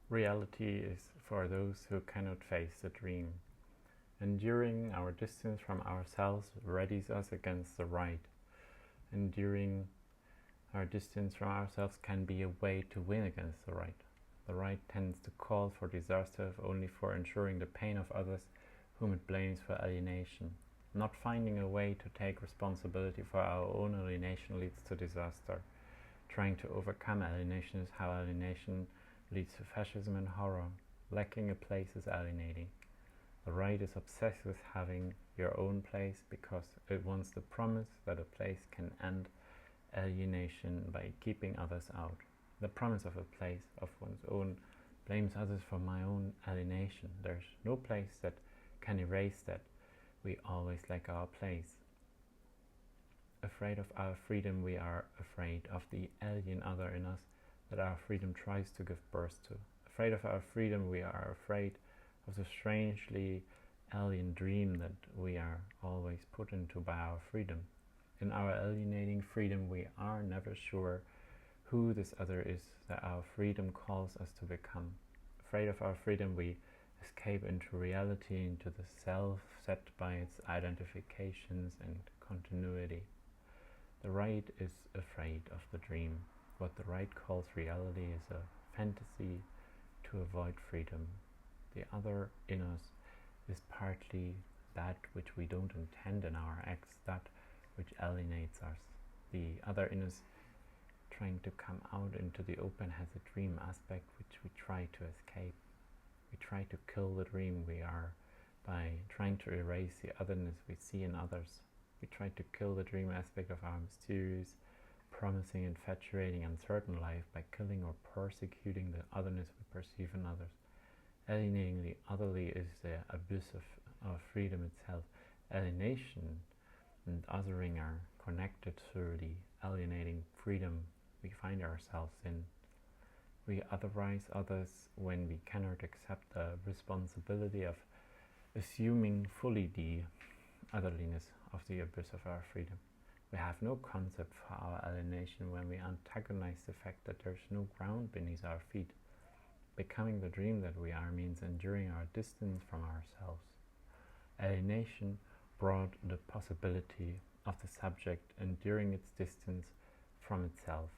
Reality is for those who cannot face the dream. Enduring our distance from ourselves readies us against the right. Enduring our distance from ourselves can be a way to win against the right. The right tends to call for disaster only for ensuring the pain of others whom it blames for alienation. Not finding a way to take responsibility for our own alienation leads to disaster. Trying to overcome alienation is how alienation leads to fascism and horror. Lacking a place is alienating. The right is obsessed with having your own place because it wants the promise that a place can end alienation by keeping others out. The promise of a place of one's own blames others for my own alienation. There's no place that can erase that. We always lack our place. Afraid of our freedom, we are afraid of the alien other in us that our freedom tries to give birth to. Afraid of our freedom, we are afraid of the strangely alien dream that we are always put into by our freedom. In our alienating freedom, we are never sure who this other is that our freedom calls us to become. Afraid of our freedom, we escape into reality, into the self set by its identifications and continuity. The right is afraid of the dream. What the right calls reality is a fantasy to avoid freedom. The other in us is partly that which we don't intend in our acts, that which alienates us. The other in us trying to come out into the open has a dream aspect which we try to escape. We try to kill the dream we are by trying to erase the otherness we see in others. We try to kill the dream aspect of our mysterious, promising, infatuating, uncertain life by killing or persecuting the otherness we perceive in others. Alienating the otherly is the abyss of freedom itself. Alienation and othering are connected through the alienating freedom we find ourselves in. We otherize others when we cannot accept the responsibility of assuming fully the otherliness of the abyss of our freedom. We have no concept for our alienation when we antagonize the fact that there's no ground beneath our feet. Becoming the dream that we are means enduring our distance from ourselves. Alienation brought the possibility of the subject enduring its distance from itself.